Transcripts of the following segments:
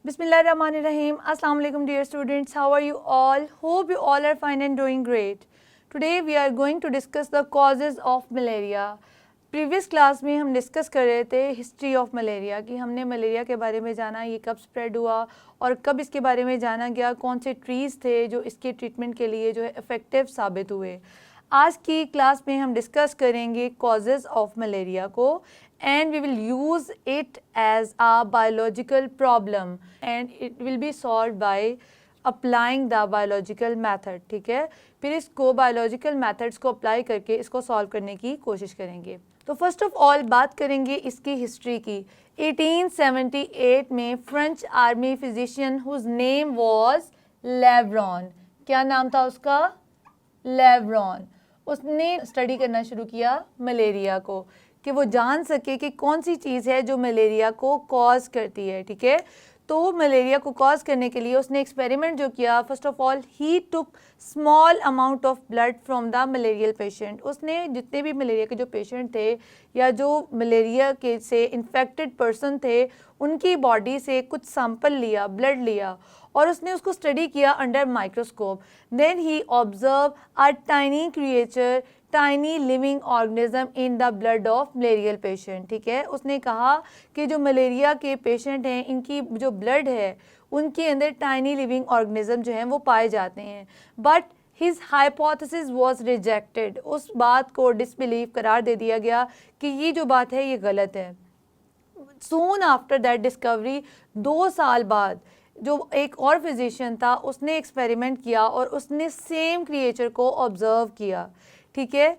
Bismillahirrahmanirrahim. Assalamu alaikum dear students. How are you all? Hope you all are fine and doing great. Today we are going to discuss the causes of malaria. Previous class में हम discuss कर रहे थे history of malaria कि हमने malaria के बारे में जाना, ये कब स्प्रेड हुआ और कब इसके बारे में जाना गया, कौन से ट्रीज़ थे जो इसके ट्रीटमेंट के लिए जो है इफ़ेक्टिव साबित हुए। आज की क्लास में हम डिस्कस करेंगे कॉजेज़ ऑफ मलेरिया को and we will use it as a biological problem and it will be solved by applying the biological method। ठीक है, फिर इसको biological methods को अप्लाई करके इसको सॉल्व करने की कोशिश करेंगे। तो फर्स्ट ऑफ ऑल बात करेंगे इसकी हिस्ट्री की। 1878 में French army physician whose name was Lebron, क्या नाम था उसका? लेब्रॉन। उसने स्टडी करना शुरू किया मलेरिया को कि वो जान सके कि कौन सी चीज़ है जो मलेरिया को कॉज करती है। ठीक है, तो मलेरिया को कॉज करने के लिए उसने एक्सपेरिमेंट जो किया, first of all he took small amount of blood from the malarial patient. उसने जितने भी मलेरिया के जो पेशेंट थे या जो मलेरिया के से इन्फेक्टेड पर्सन थे उनकी बॉडी से कुछ सैंपल लिया, ब्लड लिया और उसने उसको स्टडी किया under microscope. Then he observe a tiny creature, tiny living organism in the blood of malarial patient. ठीक है, उसने कहा कि जो मलेरिया के पेशेंट हैं इनकी जो ब्लड है उनके अंदर टाइनी लिविंग ऑर्गेनिज्म जो हैं वो पाए जाते हैं। But his hypothesis was rejected, उस बात को डिसबिलीव करार दे दिया गया कि ये जो बात है ये गलत है। सून आफ्टर दैट डिस्कवरी, 2 साल बाद जो एक और फिजिशियन था उसने एक्सपेरिमेंट किया और उसने सेम क्रिएचर को ऑब्जर्व किया। ठीक है,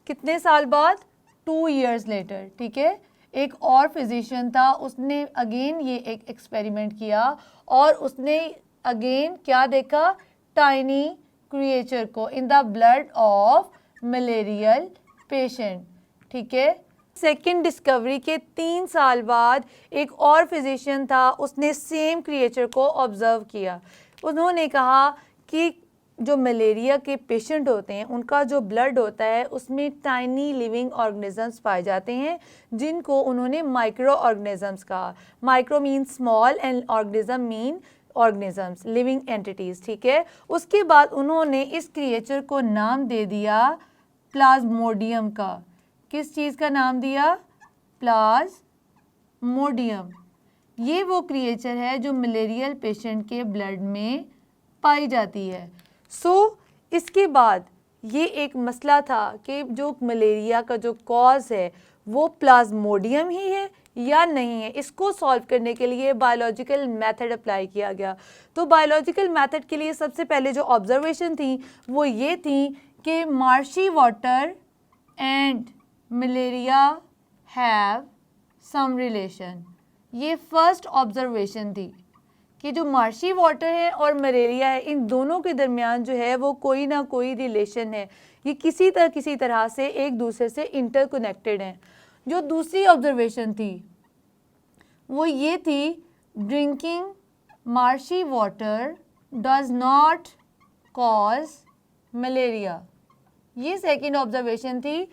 कितने साल बाद? 2 years लेटर। ठीक है, एक और फिजिशियन था उसने अगेन ये एक एक्सपेरिमेंट किया और उसने अगेन क्या देखा? टाइनी क्रिएचर को इन the blood of malarial patient. ठीक है, सेकेंड डिस्कवरी के 3 साल बाद एक और फिजिशियन था उसने सेम क्रिएचर को ऑब्जर्व किया। उन्होंने कहा कि जो मलेरिया के पेशेंट होते हैं उनका जो ब्लड होता है उसमें टाइनी लिविंग ऑर्गेनिजम्स पाए जाते हैं जिनको उन्होंने माइक्रो ऑर्गेनिजम्स कहा। Micro mean small and organism mean organisms, living entities. ठीक है, उसके बाद उन्होंने इस क्रिएचर को नाम दे दिया प्लाज्मोडियम का। किस चीज़ का नाम दिया? प्लाज्मोडियम। ये वो क्रिएचर है जो मलेरियल पेशेंट के ब्लड में पाई जाती है। इसके बाद ये एक मसला था कि जो मलेरिया का जो कॉज है वो प्लाज्मोडियम ही है या नहीं है। इसको सॉल्व करने के लिए बायोलॉजिकल मेथड अप्लाई किया गया। तो बायोलॉजिकल मेथड के लिए सबसे पहले जो ऑब्जर्वेशन थी वो ये थी कि marshy water and malaria have some relation. ये फर्स्ट ऑब्जर्वेशन थी कि जो मार्शी वाटर है और मलेरिया है इन दोनों के दरमियान जो है वो कोई ना कोई रिलेशन है, ये किसी तरह से एक दूसरे से इंटरकनेक्टेड हैं। जो दूसरी ऑब्जर्वेशन थी वो ये थी drinking marshy water does not cause malaria. ये सेकेंड ऑब्जर्वेशन थी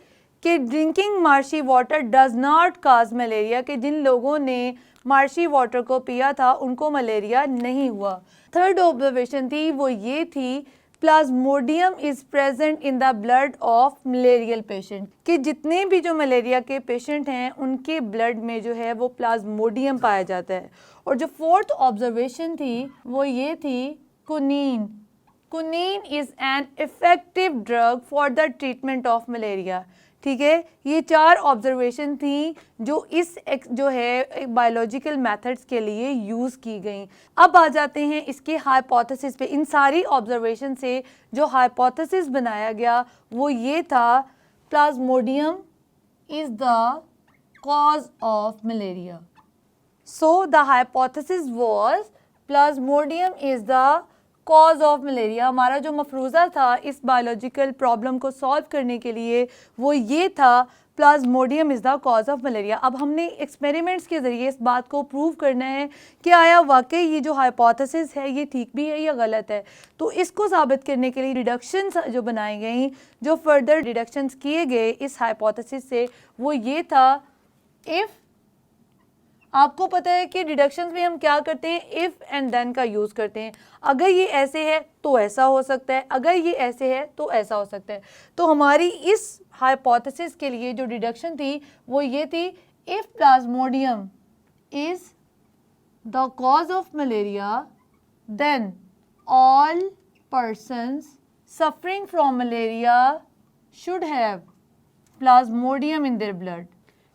कि drinking marshy water does not cause malaria, कि जिन लोगों ने मार्शी वाटर को पिया था उनको मलेरिया नहीं हुआ। थर्ड ऑब्जर्वेशन थी वो ये थी Plasmodium is present in the blood of malarial patient, कि जितने भी जो मलेरिया के पेशेंट हैं उनके ब्लड में जो है वो प्लाज्मोडियम पाया जाता है। और जो फोर्थ ऑब्जर्वेशन थी वो ये थी कुनीन। Quinine is an effective drug for the treatment of malaria. ठीक है, ये 4 ऑब्जर्वेशन थी जो इस जो है बायोलॉजिकल मेथड्स के लिए यूज़ की गई। अब आ जाते हैं इसके हाइपोथेसिस पे। इन सारी ऑब्जर्वेशन से जो हाइपोथेसिस बनाया गया वो ये था Plasmodium is the cause of malaria. So the hypothesis was Plasmodium is the cause of malaria. हमारा जो मफरूज़ा था इस बायोलॉजिकल प्रॉब्लम को सॉल्व करने के लिए वो ये था Plasmodium is the cause of malaria. अब हमने एक्सपेरिमेंट्स के ज़रिए इस बात को प्रूव करना है कि आया वाकई ये जो हाइपोथेसिस है ये ठीक भी है या गलत है। तो इसको साबित करने के लिए डिडक्शंस जो बनाई गई, जो फर्दर डिडक्शंस किए गए इस हाइपोथेसिस से, वो ये था, इफ़, आपको पता है कि डिडक्शंस में हम क्या करते हैं, इफ़ एंड देन का यूज़ करते हैं। अगर ये ऐसे है तो ऐसा हो सकता है, अगर ये ऐसे है तो ऐसा हो सकता है। तो हमारी इस हाइपोथेसिस के लिए जो डिडक्शन थी वो ये थी, if plasmodium is the cause of malaria then all persons suffering from malaria should have plasmodium in their blood।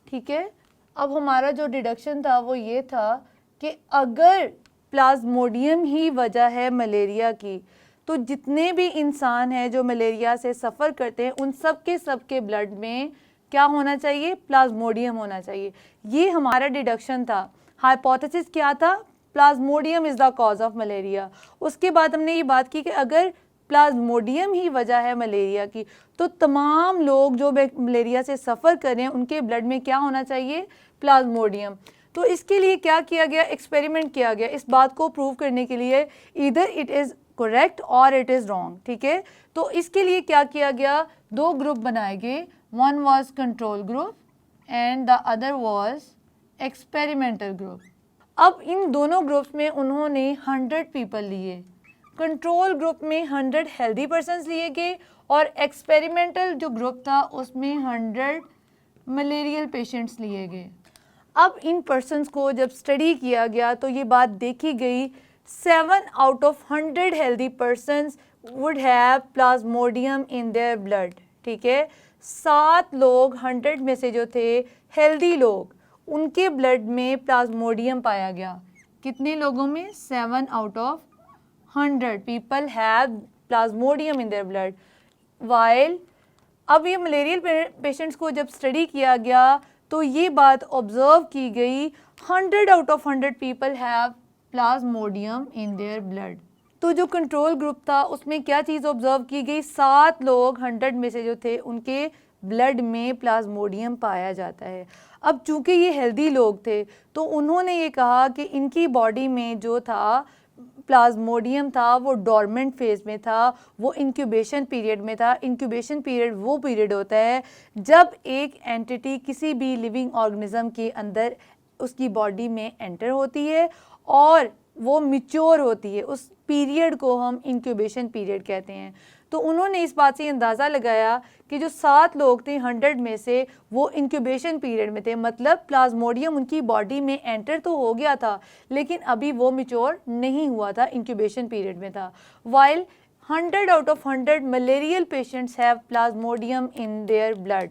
ठीक है, अब हमारा जो डिडक्शन था वो ये था कि अगर प्लाज्मोडियम ही वजह है मलेरिया की, तो जितने भी इंसान हैं जो मलेरिया से सफ़र करते हैं उन सब के ब्लड में क्या होना चाहिए, प्लाज्मोडियम होना चाहिए। ये हमारा डिडक्शन था। हाइपोथेसिस क्या था, Plasmodium is the cause of malaria. उसके बाद हमने ये बात की कि अगर प्लाज्मोडियम ही वजह है मलेरिया की, तो तमाम लोग जो मलेरिया से सफ़र कर रहे हैं उनके ब्लड में क्या होना चाहिए, प्लाज्मोडियम। तो इसके लिए क्या किया गया, एक्सपेरिमेंट किया गया इस बात को प्रूव करने के लिए, इधर इट इज़ करेक्ट और इट इज़ रॉन्ग। ठीक है, तो इसके लिए क्या किया गया, दो ग्रुप बनाए गए, one was control group and the other was experimental group. अब इन दोनों ग्रुप्स में उन्होंने 100 पीपल लिए। कंट्रोल ग्रुप में 100 हेल्दी पर्सनस लिए गए और एक्सपेरिमेंटल जो ग्रुप था उसमें 100 मलेरियल पेशेंट्स लिए गए। अब इन पर्सनस को जब स्टडी किया गया तो ये बात देखी गई, 7 out of 100 healthy persons would have Plasmodium in their blood. ठीक है, 7 लोग 100 में से जो थे हेल्दी लोग, उनके ब्लड में प्लाज्मोडियम पाया गया। कितने लोगों में, 7 out of 100 people have Plasmodium in their blood. While अब ये मलेरियल पेशेंट्स को जब स्टडी किया गया तो ये बात ऑब्जर्व की गई, 100 out of 100 people have Plasmodium in their blood. तो जो कंट्रोल ग्रुप था उसमें क्या चीज़ ऑब्जर्व की गई, 7 लोग 100 में से जो थे उनके ब्लड में प्लाज्मोडियम पाया जाता है। अब चूंकि ये हेल्दी लोग थे तो उन्होंने ये कहा कि इनकी बॉडी में जो था प्लाज्मोडियम था वो डॉर्मेंट फेज में था, वो इंक्यूबेशन पीरियड में था। इंक्यूबेशन पीरियड वो पीरियड होता है जब एक एंटिटी किसी भी लिविंग ऑर्गेनिज्म के अंदर उसकी बॉडी में एंटर होती है और वो मैच्योर होती है। उस पीरियड को हम इंक्यूबेशन पीरियड कहते हैं। तो उन्होंने इस बात से अंदाज़ा लगाया कि जो 7 लोग थे 100 में से वो इंक्यूबेशन पीरियड में थे, मतलब प्लाज्मोडियम उनकी बॉडी में एंटर तो हो गया था लेकिन अभी वो मैच्योर नहीं हुआ था, इंक्यूबेशन पीरियड में था। While 100 out of 100 malarial patients have Plasmodium in their blood.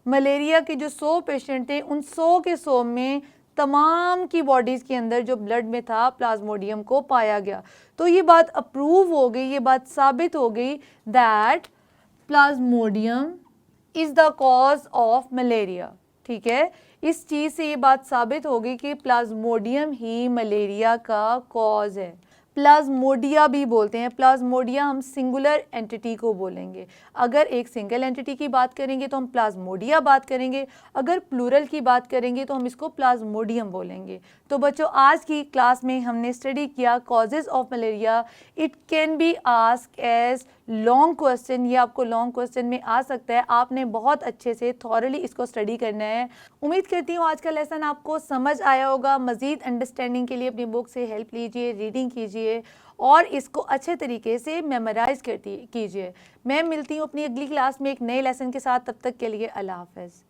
Malaria के जो 100 पेशेंट थे उन 100 के 100 में तमाम की बॉडीज़ के अंदर जो ब्लड में था प्लाज्मोडियम को पाया गया। तो ये बात अप्रूव हो गई, ये बात साबित हो गई that Plasmodium is the cause of malaria. ठीक है, इस चीज़ से ये बात साबित हो गई कि प्लाज्मोडियम ही मलेरिया का कॉज है। प्लाज्मोडिया भी बोलते हैं, प्लाज्मोडिया हम सिंगुलर एंटिटी को बोलेंगे। अगर एक सिंगल एंटिटी की बात करेंगे तो हम प्लाज्मोडिया बात करेंगे, अगर प्लूरल की बात करेंगे तो हम इसको प्लाज्मोडियम बोलेंगे। तो बच्चों आज की क्लास में हमने स्टडी किया causes of malaria. It can be ask as long question, ये आपको लॉन्ग क्वेश्चन में आ सकता है। आपने बहुत अच्छे से थॉरली इसको स्टडी करना है। उम्मीद करती हूँ आज का लेसन आपको समझ आया होगा। मज़ीद अंडरस्टैंडिंग के लिए अपनी बुक से हेल्प लीजिए, रीडिंग कीजिए और इसको अच्छे तरीके से मेमोराइज कीजिए। मैं मिलती हूँ अपनी अगली क्लास में एक नए लेसन के साथ। तब तक के लिए अल्लाह हाफ़िज़।